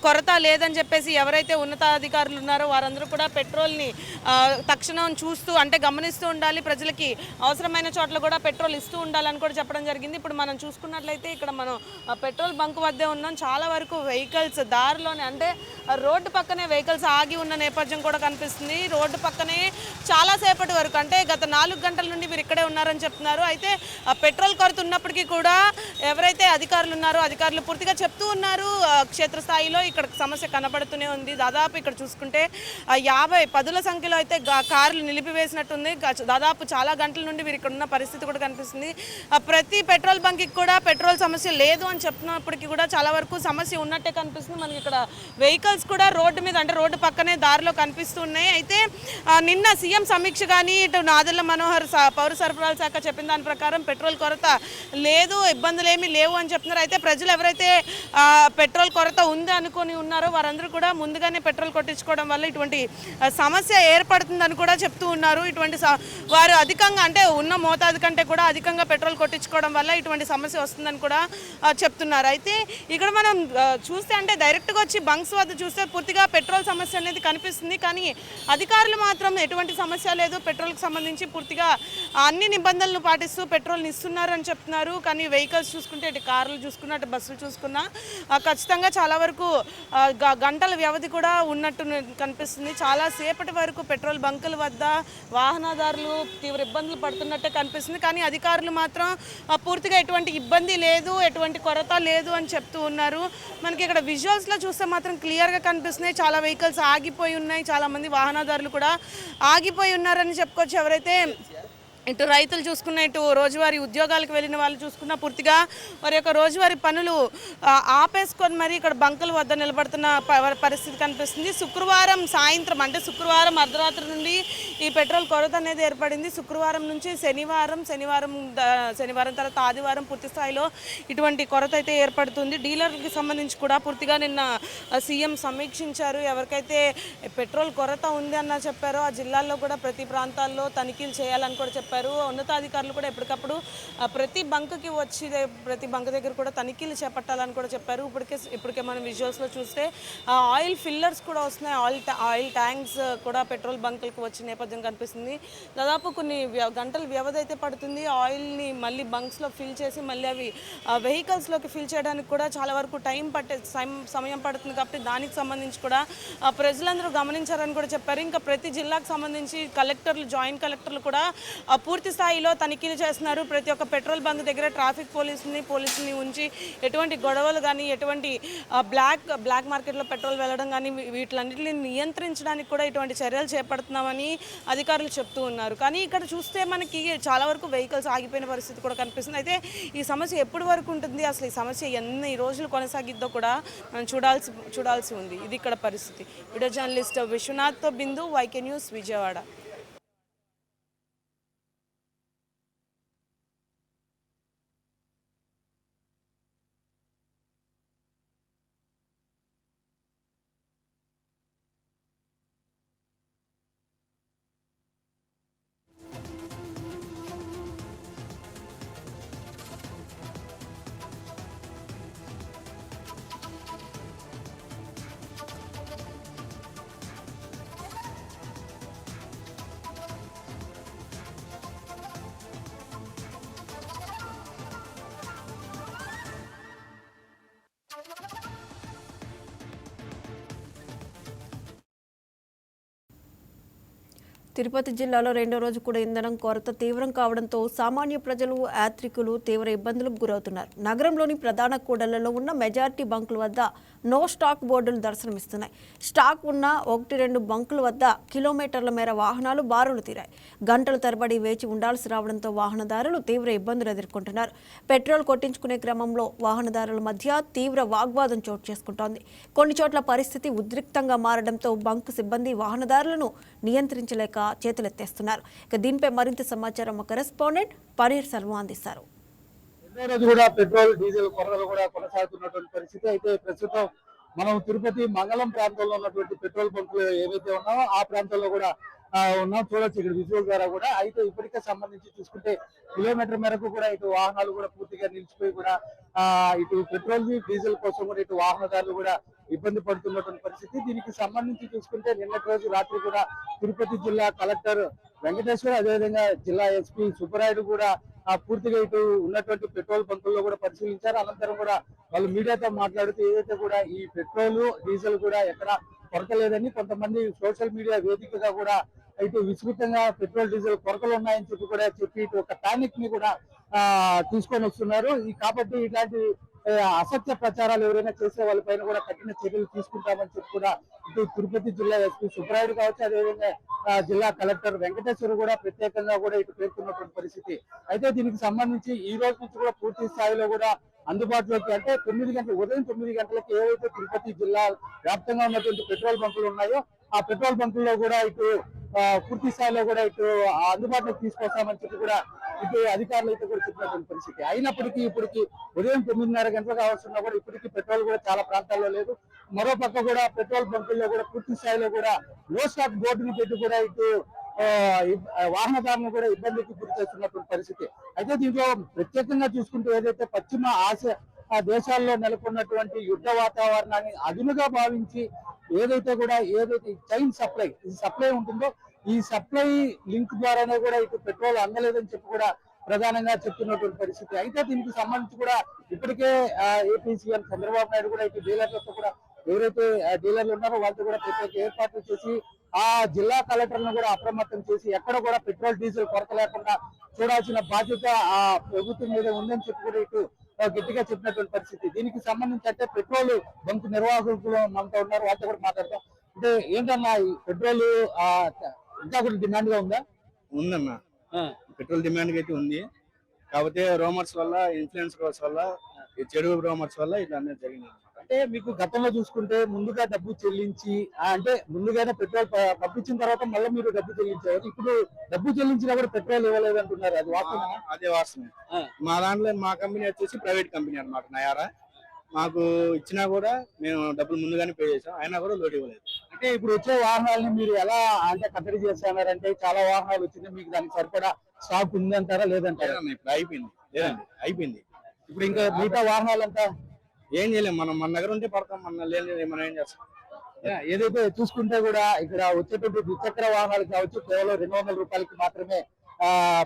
కొరత లేదని చెప్పేసి ఎవరైతే ఉన్నతాధికారులు ఉన్నారో వారందరూ కూడా పెట్రోల్ని తక్షణం చూస్తూ అంటే గమనిస్తూ ఉండాలి. ప్రజలకి అవసరమైన చోట్ల కూడా పెట్రోల్ ఇస్తూ ఉండాలని కూడా చెప్పడం జరిగింది. ఇప్పుడు మనం చూసుకున్నట్లయితే ఇక్కడ మనం పెట్రోల్ బంక్ వద్దే ఉన్నాం. చాలా వరకు వెహికల్స్ దారిలోనే అంటే రోడ్డు పక్కనే వెహికల్స్ ఆగి ఉన్న నేపథ్యం కూడా కనిపిస్తుంది. రోడ్డు పక్కనే చాలాసేపటి వరకు అంటే గత 4 గంటల నుండి మీరు ఇక్కడే ఉన్నారని చెప్తున్నారు. అయితే పెట్రోల్ కొరత ఉన్నప్పటికీ కూడా ఎవరైతే అధికారులు ఉన్నారో అధికారులు పూర్తిగా చెప్తూ ఉన్నారు. క్షేత్రస్థాయిలో ఇక్కడ సమస్య కనబడుతూనే ఉంది. దాదాపు ఇక్కడ చూసుకుంటే 50 పదుల సంఖ్యలో అయితే కార్లు నిలిపివేసినట్టుంది. దాదాపు చాలా గంటల నుండి మీరు ఇక్కడ ఉన్న పరిస్థితి కూడా కనిపిస్తుంది. ప్రతి పెట్రోల్ బంక్కి కూడా పెట్రోల్ సమస్య లేదు అని చెప్తున్నప్పటికీ కూడా చాలా వరకు సమస్య ఉన్నట్టే కనిపిస్తుంది. మనకి ఇక్కడ వెహికల్స్ కూడా రోడ్డు మీద అంటే రోడ్డు పక్కనే దారిలో కనిపిస్తున్నాయి. అయితే నిన్న సీఎం సమీక్ష కానీ ఇటు నాదెళ్ల మనోహర్ పౌర సరఫరాల శాఖ చెప్పిన దాని ప్రకారం పెట్రోల్ కొరత లేదు, ఇబ్బందులు ఏమీ లేవు అని చెప్తున్నారు. అయితే ప్రజలు ఎవరైతే పెట్రోల్ కొరత ఉంది అనుకుని ఉన్నారో వారందరూ కూడా ముందుగానే పెట్రోల్ కొట్టించుకోవడం వల్ల ఇటువంటి సమస్య ఏర్పడుతుందని కూడా చెప్తూ ఉన్నారు. ఇటువంటి వారు అధికంగా అంటే ఉన్న మోతాదు కంటే కూడా అధికంగా పెట్రోల్ కొట్టించుకోవడం వల్ల ఇటువంటి సమస్య వస్తుందని కూడా చెప్తున్నారు. అయితే ఇక్కడ మనం చూస్తే అంటే డైరెక్ట్గా వచ్చి బంక్స్ వద్ద చూస్తే పూర్తిగా పెట్రోల్ సమస్య అనేది కనిపిస్తుంది. కానీ అధికారులు మాత్రం ఎటువంటి సమస్య లేదు, పెట్రోల్కి సంబంధించి పూర్తిగా అన్ని నిబంధనలు పాటిస్తూ పెట్రోల్ని ఇస్తున్నారు అని చెప్తున్నారు. కానీ వెహికల్స్ చూసుకుంటే ఇటు కార్లు చూసుకున్నా అటు బస్సులు చూసుకున్నా ఖచ్చితంగా చాలా వరకు గంటల వ్యవధి కూడా ఉన్నట్టు కనిపిస్తుంది. చాలా సేపటి వరకు పెట్రోల్ బంకుల వద్ద వాహనదారులు తీవ్ర ఇబ్బందులు పడుతున్నట్టే కనిపిస్తుంది. కానీ అధికారులు మాత్రం పూర్తిగా ఎటువంటి ఇబ్బంది లేదు, ఎటువంటి కొరత లేదు అని చెప్తూ ఉన్నారు. మనకి ఇక్కడ విజువల్స్లో చూస్తే మాత్రం క్లియర్గా కనిపిస్తున్నాయి. చాలా వెహికల్స్ ఆగిపోయి ఉన్నాయి, చాలామంది వాహనదారులు కూడా ఆగిపోయి ఉన్నారని చెప్పుకోవచ్చు. ఎవరైతే ఇటు రైతులు చూసుకున్న ఇటు రోజువారీ ఉద్యోగాలకు వెళ్ళిన వాళ్ళు చూసుకున్న పూర్తిగా వారి యొక్క రోజువారీ పనులు ఆపేసుకొని మరి ఇక్కడ బంకుల వద్ద నిలబడుతున్న పరిస్థితి కనిపిస్తుంది. శుక్రవారం సాయంత్రం అంటే శుక్రవారం అర్ధరాత్రి నుండి ఈ పెట్రోల్ కొరత అనేది ఏర్పడింది. శుక్రవారం నుంచి శనివారం తర్వాత ఆదివారం పూర్తి స్థాయిలో ఇటువంటి కొరత అయితే ఏర్పడుతుంది. డీలర్కి సంబంధించి కూడా పూర్తిగా నిన్న సీఎం సమీక్షించారు. ఎవరికైతే పెట్రోల్ కొరత ఉంది అన్న చెప్పారో ఆ జిల్లాల్లో కూడా ప్రతి ప్రాంతాల్లో తనిఖీలు చేయాలని కూడా చెప్పారు. ఉన్నతాధికారులు కూడా ఎప్పటికప్పుడు ప్రతి బంక్కి వచ్చి ప్రతి బంక్ దగ్గర కూడా తనిఖీలు చేపట్టాలని కూడా చెప్పారు. ఇప్పటికే మనం విజువల్స్లో చూస్తే ఆయిల్ ఫిల్లర్స్ కూడా వస్తున్నాయి, ఆయిల్ ట్యాంక్స్ కూడా పెట్రోల్ బంకులకు వచ్చిన నేపథ్యం కనిపిస్తుంది. దాదాపు కొన్ని గంటల వ్యవధి అయితే పడుతుంది. ఆయిల్ని మళ్ళీ బంక్స్లో ఫిల్ చేసి మళ్ళీ అవి వెహికల్స్లోకి ఫిల్ చేయడానికి కూడా చాలా వరకు సమయం పడుతుంది. కాబట్టి దానికి సంబంధించి కూడా ప్రజలందరూ గమనించారని కూడా చెప్పారు. ఇంకా ప్రతి జిల్లాకు సంబంధించి కలెక్టర్లు, జాయింట్ కలెక్టర్లు కూడా పూర్తి స్థాయిలో తనిఖీలు చేస్తున్నారు. ప్రతి ఒక్క పెట్రోల్ బంక్ దగ్గర ట్రాఫిక్ పోలీసుని ఉంచి ఎటువంటి గొడవలు కానీ ఎటువంటి బ్లాక్ మార్కెట్లో పెట్రోల్ వెళ్ళడం కానీ వీటిలన్నింటినీ నియంత్రించడానికి కూడా ఇటువంటి చర్యలు చేపడుతున్నామని అధికారులు చెప్తూ ఉన్నారు. కానీ ఇక్కడ చూస్తే మనకి చాలా వరకు వెహికల్స్ ఆగిపోయిన పరిస్థితి కూడా కనిపిస్తుంది. అయితే ఈ సమస్య ఎప్పటి వరకు ఉంటుంది, అసలు ఈ సమస్య ఎన్ని రోజులు కొనసాగిద్దో కూడా మనం చూడాల్సి ఉంది. ఇది ఇక్కడ పరిస్థితి. వీడియో జర్నలిస్ట్ విశ్వనాథ్తో బిందు, వైకే న్యూస్, విజయవాడ. తిరుపతి జిల్లాలో రెండో రోజు కూడా ఇంధనం కొరత తీవ్రం కావడంతో సామాన్య ప్రజలు యాత్రికులు తీవ్ర ఇబ్బందులకు గురవుతున్నారు. నగరంలోని ప్రధాన కూడళ్లలో ఉన్న మెజారిటీ బంకుల వద్ద నో స్టాక్ బోర్డులు దర్శనమిస్తున్నాయి. స్టాక్ ఉన్న 1-2 బంకుల వద్ద కిలోమీటర్ల మేర వాహనాలు బారులు తీరాయి. గంటల తరబడి వేచి ఉండాల్సి రావడంతో వాహనదారులు తీవ్ర ఇబ్బందులు ఎదుర్కొంటున్నారు. పెట్రోల్ కొట్టించుకునే క్రమంలో వాహనదారుల మధ్య తీవ్ర వాగ్వాదం చోటు చేసుకుంటోంది. కొన్ని చోట్ల పరిస్థితి ఉద్రిక్తంగా మారడంతో బంకు సిబ్బంది వాహనదారులను నియంత్రించలేక చేతులెత్తేస్తున్నారు. ఇక దీనిపై మరింత సమాచారం మా కరెస్పాండెంట్ పనీర్ సెల్వం అందిస్తారు. రెండో రోజు కూడా పెట్రోల్ డీజిల్ కొరతలు కూడా కొనసాగుతున్నటువంటి పరిస్థితి. అయితే ప్రస్తుతం మనం తిరుపతి మంగళం ప్రాంతంలో ఉన్నటువంటి పెట్రోల్ బంకులు ఏవైతే ఉన్నాయో ఆ ప్రాంతంలో కూడా ఉన్నాం. చూడొచ్చు ఇక్కడ విజువల్ ద్వారా కూడా. అయితే ఇప్పటికే సంబంధించి చూసుకుంటే కిలోమీటర్ మేరకు కూడా ఇటు వాహనాలు కూడా పూర్తిగా నిలిచిపోయి కూడా ఇటు పెట్రోల్ డీజిల్ కోసం కూడా ఇటు వాహనదారులు కూడా ఇబ్బంది పడుతున్నటువంటి పరిస్థితి. దీనికి సంబంధించి చూసుకుంటే నిన్నటి రోజు రాత్రి కూడా తిరుపతి జిల్లా కలెక్టర్ వెంకటేశ్వర్, అదేవిధంగా జిల్లా ఎస్పీ సుబ్బరాయుడు కూడా పూర్తిగా ఇటు ఉన్నటువంటి పెట్రోల్ బంకుల్లో కూడా పరిశీలించారు. అనంతరం కూడా వాళ్ళు మీడియాతో మాట్లాడుతూ ఏదైతే కూడా ఈ పెట్రోల్ డీజిల్ కూడా ఎక్కడ కొరత లేదని, కొంతమంది సోషల్ మీడియా వేదికగా కూడా ఇటు విస్తృతంగా పెట్రోల్ డీజిల్ కొరతలు ఉన్నాయని చెప్పి ఇటు ఒక పానిక్ ని కూడా తీసుకొని వస్తున్నారు. కాబట్టి ఇలాంటి అసత్య ప్రచారాలు ఎవరైనా చేసే వాళ్ళపైన కూడా కఠిన చర్యలు తీసుకుంటామని చెప్పి కూడా ఇటు తిరుపతి జిల్లా ఎస్పీ సుబ్బరాయుడు కావచ్చు, అదేవిధంగా జిల్లా కలెక్టర్ వెంకటేశ్వర్ కూడా ప్రత్యేకంగా కూడా ఇటు పేర్కొన్నటువంటి పరిస్థితి. అయితే దీనికి సంబంధించి ఈ రోజు నుంచి కూడా పూర్తి స్థాయిలో కూడా అందుబాటులోకి, అంటే 9 గంటలు, ఉదయం 9 గంటలకి ఏవైతే తిరుపతి జిల్లా వ్యాప్తంగా ఉన్నటువంటి పెట్రోల్ బంకులు ఉన్నాయో ఆ పెట్రోల్ బంకుల్లో కూడా ఇటు పూర్తి స్థాయిలో కూడా ఇటు అందుబాటులోకి తీసుకొస్తామని చెప్పి కూడా ఇటు అధికారులు అయితే కూడా చెప్పినటువంటి పరిస్థితి. అయినప్పటికీ ఇప్పటికి ఉదయం 9:30 గంటలు కావాల్సిన కూడా ఇప్పటికీ పెట్రోల్ కూడా చాలా ప్రాంతాల్లో లేదు. మరో పక్క కూడా పెట్రోల్ బంకుల్లో కూడా పూర్తి స్థాయిలో కూడా నో స్టాక్ బోర్డుని పెట్టి కూడా ఇటు వాహనదారులను కూడా ఇబ్బందికి గురి చేస్తున్నటువంటి పరిస్థితి. అయితే దీంట్లో ప్రత్యేకంగా చూసుకుంటే ఏదైతే పశ్చిమ ఆసియా దేశాల్లో నెలకొన్నటువంటి యుద్ధ వాతావరణాన్ని అదునుగా భావించి ఏదైతే చైన్ సప్లై ఉంటుందో ఈ సప్లై లింక్ ద్వారానే కూడా ఇటు పెట్రోల్ అందలేదని చెప్పి కూడా ప్రధానంగా చెప్తున్నటువంటి పరిస్థితి. అయితే దీనికి సంబంధించి కూడా ఇప్పటికే ఏపీ సీఎం చంద్రబాబు నాయుడు కూడా ఇటు డీలర్లతో కూడా ఎవరైతే డీలర్లు ఉన్నారో వాళ్ళతో కూడా ప్రత్యేక ఏర్పాట్లు చేసి ఆ జిల్లా కలెక్టర్లను కూడా అప్రమత్తం చేసి ఎక్కడ కూడా పెట్రోల్ డీజిల్ కొరత లేకుండా చూడాల్సిన బాధ్యత ఆ ప్రభుత్వం మీద ఉందని చెప్పి కూడా ఇటు గట్టిగా చెప్పినటువంటి పరిస్థితి. దీనికి సంబంధించి అంటే పెట్రోల్ బంక్ నిర్వాహకులు మనతో ఉన్నారు, వాళ్ళతో కూడా మాట్లాడతాం. అంటే ఏంటన్నా ఈ పెట్రోల్ ఇంకా కూడా డిమాండ్ గా ఉందా? ఉందన్నా, పెట్రోల్ డిమాండ్ అయితే ఉంది. కాకపోతే రోమర్స్ వల్ల, ఇన్ఫ్లుయెన్స్ వల్ల, చెడు రోమర్స్ వల్ల ఇట్లా అనేది జరిగింది. అంటే మీకు గతంలో చూసుకుంటే ముందుగా డబ్బు చెల్లించి, అంటే ముందుగానే పెట్రోల్ పంపించిన తర్వాత మళ్ళీ మీరు డబ్బు చెల్లించేవారు. ఇప్పుడు డబ్బు చెల్లించినా కూడా పెట్రోల్ ఇవ్వలేదు అంటున్నారు, అది వాస్తవం? అదే వాస్తవం. మా దాంట్లో మా కంపెనీ వచ్చేసి ప్రైవేట్ కంపెనీ అన్నమాట, నయారా. మాకు ఇచ్చినా కూడా మేము డబ్బులు ముందుగానే పే చేసాం, అయినా కూడా లోడ్ ఇవ్వలేదు. అంటే ఇప్పుడు వచ్చే వాహనాలని మీరు ఎలా అంటే కట్టడి చేస్తున్నారంటే చాలా వాహనాలు వచ్చింది, మీకు దానికి సరిపడా స్టాక్ ఉంది అంటారా లేదంటారా? ఇప్పుడు అయిపోయింది, లేదండి అయిపోయింది. ఇప్పుడు ఇంకా మిగతా వాహనాలంతా ఏం చేయలేము, మన దగ్గర ఉంటే పడతాం, మన లేదు మనం ఏం చేస్తాం. ఏదైతే చూసుకుంటే కూడా ఇక్కడ వచ్చేటువంటి ద్విచక్ర వాహనాలు కావచ్చు కేవలం 200 రూపాయలకి మాత్రమే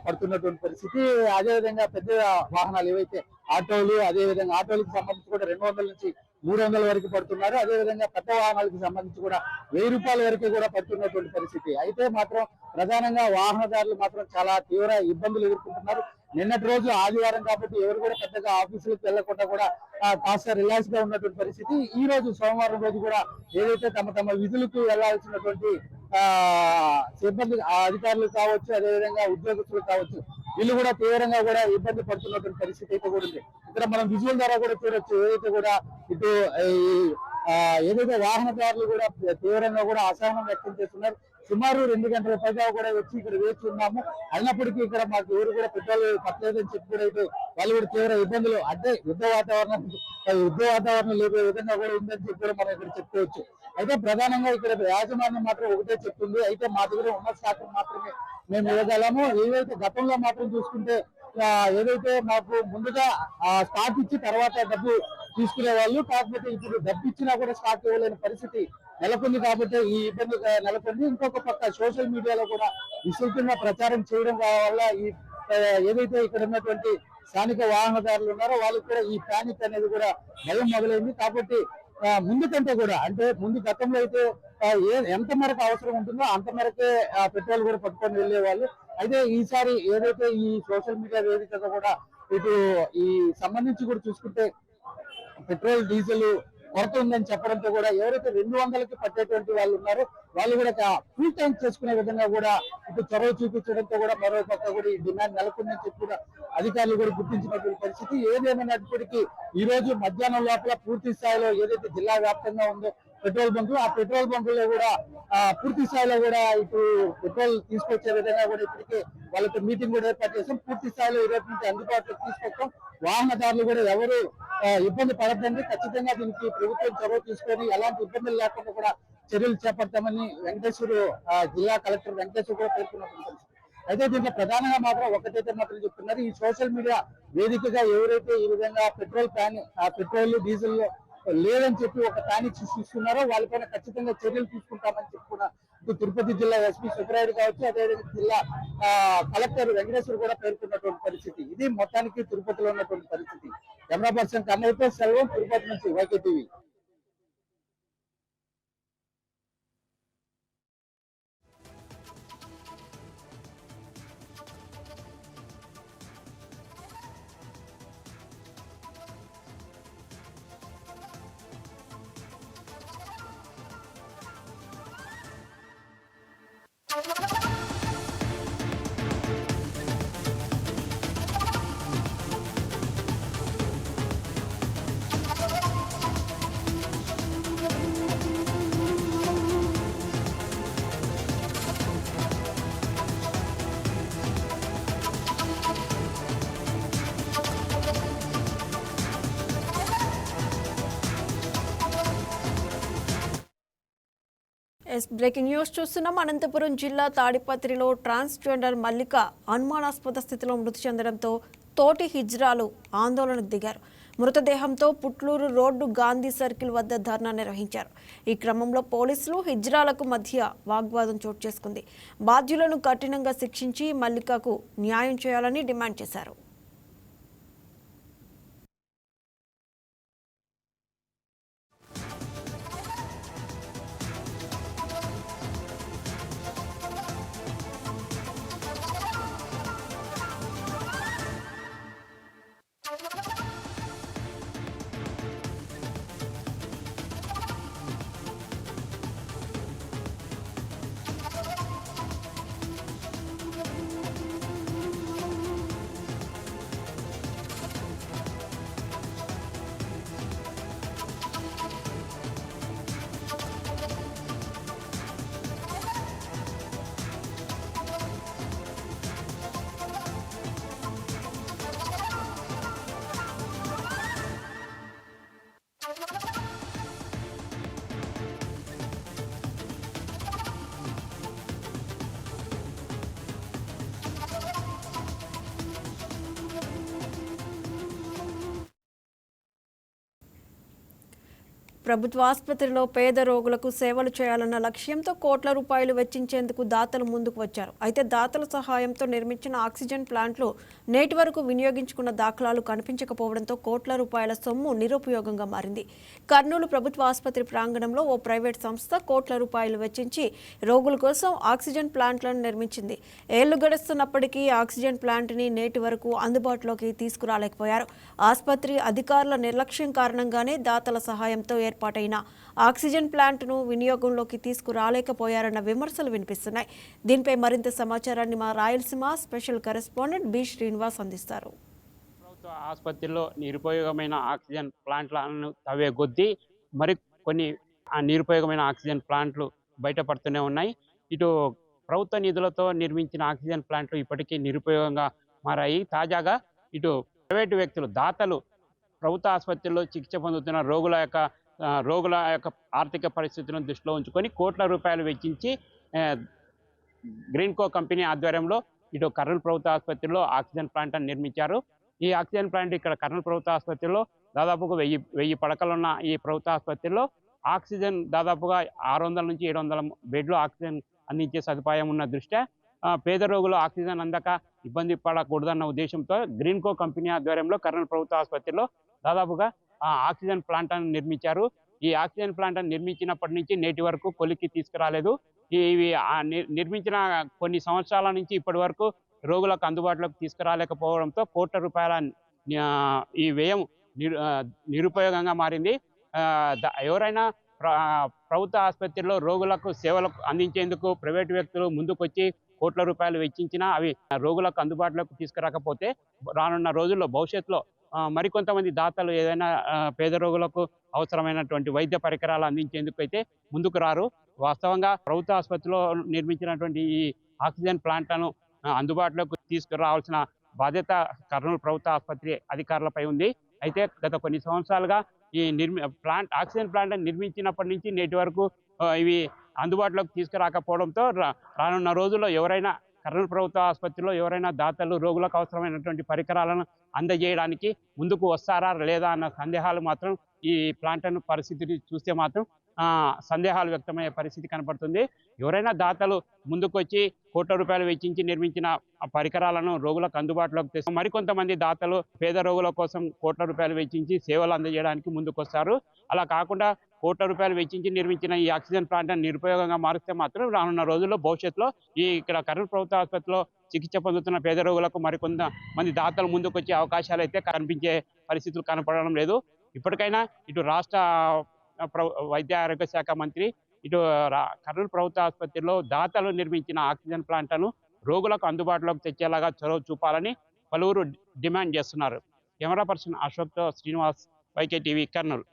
పడుతున్నటువంటి పరిస్థితి. అదేవిధంగా పెద్ద వాహనాలు ఏవైతే ఆటోలు, అదేవిధంగా ఆటోలకు సంబంధించి కూడా 200 నుంచి 300 వరకు పడుతున్నారు. అదేవిధంగా పెద్ద వాహనాలకు సంబంధించి కూడా 1000 రూపాయల వరకు కూడా పడుతున్నటువంటి పరిస్థితి. అయితే మాత్రం ప్రధానంగా వాహనదారులు మాత్రం చాలా తీవ్ర ఇబ్బందులు ఎదుర్కొంటున్నారు. నిన్నటి రోజు ఆదివారం కాబట్టి ఎవరు కూడా పెద్దగా ఆఫీసులకు వెళ్లకుండా కూడా కాస్త రిలాక్స్ గా ఉన్నటువంటి పరిస్థితి. ఈ రోజు సోమవారం రోజు కూడా ఏదైతే తమ విధులకు వెళ్లాల్సినటువంటి సిబ్బంది అధికారులు కావచ్చు, అదేవిధంగా ఉద్యోగస్తులు కావచ్చు, వీళ్ళు కూడా తీవ్రంగా కూడా ఇబ్బంది పడుతున్నటువంటి పరిస్థితి అయితే కూడా ఉంది. ఇక్కడ మనం విజువల్ ద్వారా కూడా చూడొచ్చు, ఏదైతే కూడా ఇటు ఏదైతే వాహనదారులు కూడా తీవ్రంగా కూడా అసహనం వ్యక్తం చేస్తున్నారు. సుమారు 2 గంటల పైగా కూడా వచ్చి ఇక్కడ వేచి ఉన్నాము, అయినప్పటికీ ఇక్కడ మాకు ఎవరు కూడా పెట్రోల్ పట్టలేదని చెప్పి కూడా ఇటు వాళ్ళు కూడా తీవ్ర ఇబ్బందులు, అంటే యుద్ధ వాతావరణం లేని విధంగా కూడా ఉందని చెప్పి కూడా మనం ఇక్కడ చెప్పుకోవచ్చు. అయితే ప్రధానంగా ఇక్కడ యాజమాన్యం మాత్రం ఒకటే చెప్తుంది, అయితే మా దగ్గర ఉన్న స్టాక్ మాత్రమే మేము ఇవ్వగలము. ఏదైతే గతంలో మాత్రం చూసుకుంటే ఏదైతే మాకు ముందుగా స్టాక్ ఇచ్చి తర్వాత డబ్బు తీసుకునే వాళ్ళు, కాకపోతే ఇప్పుడు డబ్బు ఇచ్చినా కూడా స్టాక్ ఇవ్వలేని పరిస్థితి నెలకొంది. కాబట్టి ఈ ఇబ్బంది నెలకొంది. ఇంకొక పక్క సోషల్ మీడియాలో కూడా విస్తృతంగా ప్రచారం చేయడం వల్ల ఈ ఏదైతే ఇక్కడ ఉన్నటువంటి స్థానిక వాహనదారులు ఉన్నారో వాళ్ళకి కూడా ఈ ప్యానిక్ అనేది కూడా భయం మొదలైంది. కాబట్టి ముందు కంటే కూడా అంటే ముందు గతంలో అయితే ఎంత మేరకు అవసరం ఉంటుందో అంత మేరకే పెట్రోల్ కూడా పట్టుకొని వెళ్లే వాళ్ళు. అయితే ఈసారి ఏదైతే ఈ సోషల్ మీడియా వేదికగా కూడా ఇటు ఈ సంబంధించి కూడా చూసుకుంటే పెట్రోల్ డీజిల్ కొరత ఉందని చెప్పడంతో కూడా ఎవరైతే 200కి పట్టేటువంటి వాళ్ళు ఉన్నారో వాళ్ళు కూడా ఫుల్ ట్యాంక్ చేసుకునే విధంగా కూడా ఇటు చొరవ చూపించడంతో కూడా మరో పక్క కూడా ఈ డిమాండ్ నెలకొందని చెప్పి కూడా అధికారులు కూడా గుర్తించినటువంటి పరిస్థితి. ఏదేమైనప్పటికీ ఈ రోజు మధ్యాహ్నం లోపల పూర్తి స్థాయిలో ఏదైతే జిల్లా వ్యాప్తంగా ఉందో పెట్రోల్ బంకులు, ఆ పెట్రోల్ బంకుల్లో కూడా పూర్తి స్థాయిలో కూడా ఇటు పెట్రోల్ తీసుకొచ్చే విధంగా కూడా ఇప్పటికే వాళ్ళతో మీటింగ్ కూడా ఏర్పాటు చేసాం. పూర్తి స్థాయిలో ఈ రోజు నుంచి అందుబాటులోకి తీసుకొస్తాం. వాహనదారులు కూడా ఎవరు ఇబ్బంది పడద్దండి, ఖచ్చితంగా దీనికి ప్రభుత్వం చొరవ తీసుకొని ఎలాంటి ఇబ్బందులు లేకుండా కూడా చర్యలు చేపడతామని వెంకటేశ్వర జిల్లా కలెక్టర్ వెంకటేశ్వర కూడా పేర్కొన్నటువంటి. అయితే దీంట్లో ప్రధానంగా మాత్రం ఒకటైతే మాత్రం చెప్తున్నారు, ఈ సోషల్ మీడియా వేదికగా ఎవరైతే ఈ విధంగా పెట్రోల్ డీజిల్ లేదని చెప్పి ఒక ప్యానిక్ సృష్టిస్తున్నారో వాళ్ళపైన ఖచ్చితంగా చర్యలు తీసుకుంటామని చెప్పి కూడా తిరుపతి జిల్లా ఎస్పీ సుబ్రాయుడు కావచ్చు, అదేవిధంగా జిల్లా కలెక్టర్ వెంకటేశ్వర కూడా పేర్కొన్నటువంటి పరిస్థితి. ఇది మొత్తానికి తిరుపతిలో ఉన్నటువంటి పరిస్థితి. కెమెరా పర్సన్ కన్నయ్యతో సెల్వం, తిరుపతి నుంచి వైకే టీవీ. బ్రేకింగ్ న్యూస్ చూస్తున్నాం. అనంతపురం జిల్లా తాడిపత్రిలో ట్రాన్స్జెండర్ మల్లిక అనుమానాస్పద స్థితిలో మృతి చెందడంతో తోటి హిజ్రాలు ఆందోళనకు దిగారు. మృతదేహంతో పుట్లూరు రోడ్డు గాంధీ సర్కిల్ వద్ద ధర్నా నిర్వహించారు. ఈ క్రమంలో పోలీసులు హిజ్రాలకు మధ్య వాగ్వాదం చోటు చేసుకుంది. బాధ్యులను కఠినంగా శిక్షించి మల్లికకు న్యాయం చేయాలని డిమాండ్ చేశారు. ప్రభుత్వ ఆసుపత్రిలో పేద రోగులకు సేవలు చేయాలన్న లక్ష్యంతో కోట్ల రూపాయలు వెచ్చించేందుకు దాతలు ముందుకు వచ్చారు. అయితే దాతల సహాయంతో నిర్మించిన ఆక్సిజన్ ప్లాంట్లు నేటి వరకు వినియోగించుకున్న దాఖలాలు కనిపించకపోవడంతో కోట్ల రూపాయల సొమ్ము నిరుపయోగంగా మారింది. కర్నూలు ప్రభుత్వ ఆసుపత్రి ప్రాంగణంలో ఓ ప్రైవేట్ సంస్థ కోట్ల రూపాయలు వెచ్చించి రోగుల కోసం ఆక్సిజన్ ప్లాంట్లను నిర్మించింది. ఏళ్లు గడుస్తున్నప్పటికీ ఆక్సిజన్ ప్లాంట్ని నేటి వరకు అందుబాటులోకి తీసుకురాలేకపోయారు. ఆసుపత్రి అధికారుల నిర్లక్ష్యం కారణంగానే దాతల సహాయంతో ఏర్పాటైన ఆక్సిజన్ ప్లాంట్ను వినియోగంలోకి తీసుకురాలేకపోయారన్న విమర్శలు వినిపిస్తున్నాయి. దీనిపై మరింత సమాచారాన్ని మా Rayalaseema special correspondent B Srinivas అందిస్తారు. ప్రభుత్వ ఆసుపత్రిలో నిరుపయోగమైన ఆక్సిజన్ ప్లాంట్లను తవ్వే కొద్దీ మరి కొన్ని నిరుపయోగమైన ఆక్సిజన్ ప్లాంట్లు బయటపడుతూనే ఉన్నాయి. ఇటు ప్రభుత్వ నిధులతో నిర్మించిన ఆక్సిజన్ ప్లాంట్లు ఇప్పటికీ నిరుపయోగంగా మారాయి. తాజాగా ఇటు ప్రైవేటు వ్యక్తులు దాతలు ప్రభుత్వ ఆసుపత్రిలో చికిత్స పొందుతున్న రోగుల యొక్క ఆర్థిక పరిస్థితులను దృష్టిలో ఉంచుకొని కోట్ల రూపాయలు వెచ్చించి గ్రీన్కో కంపెనీ ఆధ్వర్యంలో ఇటు కర్నూలు ప్రభుత్వ ఆసుపత్రిలో ఆక్సిజన్ ప్లాంట్ నిర్మించారు. ఈ ఆక్సిజన్ ప్లాంట్ ఇక్కడ కర్నూలు ప్రభుత్వ ఆసుపత్రిలో దాదాపుగా 1000 పడకలున్న ఈ ప్రభుత్వ ఆసుపత్రిలో ఆక్సిజన్ దాదాపుగా 600 నుంచి 700 బెడ్లు ఆక్సిజన్ అందించే సదుపాయం ఉన్న దృష్ట్యా పేద రోగులు ఆక్సిజన్ అందక ఇబ్బంది పడకూడదన్న ఉద్దేశంతో గ్రీన్కో కంపెనీ ఆధ్వర్యంలో కర్నూలు ప్రభుత్వ ఆసుపత్రిలో దాదాపుగా ఆక్సిజన్ ప్లాంట్ నిర్మించారు. ఈ ఆక్సిజన్ ప్లాంట్ నిర్మించినప్పటి నుంచి నేటి వరకు కొలిక్కి తీసుకురాలేదు. ఇవి నిర్మించిన కొన్ని సంవత్సరాల నుంచి ఇప్పటి వరకు రోగులకు అందుబాటులోకి తీసుకురాలేకపోవడంతో కోట్ల రూపాయల ఈ వ్యయం నిరుపయోగంగా మారింది. ఎవరైనా ప్రభుత్వ ఆసుపత్రిలో రోగులకు సేవలు అందించేందుకు ప్రైవేటు వ్యక్తులు ముందుకొచ్చి కోట్ల రూపాయలు వెచ్చించినా అవి రోగులకు అందుబాటులోకి తీసుకురాకపోతే రానున్న రోజుల్లో భవిష్యత్తులో మరికొంతమంది దాతలు ఏదైనా పేద రోగులకు అవసరమైనటువంటి వైద్య పరికరాలు అందించేందుకు అయితే ముందుకు రారు. వాస్తవంగా ప్రభుత్వ ఆసుపత్రిలో నిర్మించినటువంటి ఈ ఆక్సిజన్ ప్లాంట్లను అందుబాటులోకి తీసుకురావాల్సిన బాధ్యత కర్నూలు ప్రభుత్వ ఆసుపత్రి అధికారులపై ఉంది. అయితే గత కొన్ని సంవత్సరాలుగా ఈ ఆక్సిజన్ ప్లాంట్ నిర్మించినప్పటి నుంచి నేటి వరకు ఇవి అందుబాటులోకి తీసుకురాకపోవడంతో రానున్న రోజుల్లో ఎవరైనా కర్నూలు ప్రభుత్వ ఆసుపత్రిలో ఎవరైనా దాతలు రోగులకు అవసరమైనటువంటి పరికరాలను అందజేయడానికి ముందుకు వస్తారా లేదా అన్న సందేహాలు మాత్రం ఈ ప్లాంట్ పరిస్థితిని చూస్తే మాత్రం సందేహాలు వ్యక్తమయ్యే పరిస్థితి కనపడుతుంది. ఎవరైనా దాతలు ముందుకు వచ్చి కోట్ల రూపాయలు వెచ్చించి నిర్మించిన పరికరాలను రోగులకు అందుబాటులోకి తెస్తారు. మరికొంతమంది దాతలు పేద రోగుల కోసం కోట్ల రూపాయలు వెచ్చించి సేవలు అందజేయడానికి ముందుకు వస్తారు. అలా కాకుండా కోట్ల రూపాయలు వెచ్చించి నిర్మించిన ఈ ఆక్సిజన్ ప్లాంట్ నిరుపయోగంగా మారిస్తే మాత్రం రానున్న రోజుల్లో భవిష్యత్తులో ఇక్కడ కర్నూలు ప్రభుత్వ ఆసుపత్రిలో చికిత్స పొందుతున్న పేద రోగులకు మరికొంతమంది దాతలు ముందుకు వచ్చే అవకాశాలు అయితే కనిపించే పరిస్థితులు కనపడడం లేదు. ఇప్పటికైనా ఇటు రాష్ట్ర వైద్య ఆరోగ్య శాఖ మంత్రి ఇటు కర్నూలు ప్రభుత్వ ఆసుపత్రిలో దాతలు నిర్మించిన ఆక్సిజన్ ప్లాంట్లను రోగులకు అందుబాటులోకి తెచ్చేలాగా చొరవ చూపాలని పలువురు డిమాండ్ చేస్తున్నారు. కెమెరా పర్సన్ అశోక్తో శ్రీనివాస్, YK TV, కర్నూలు.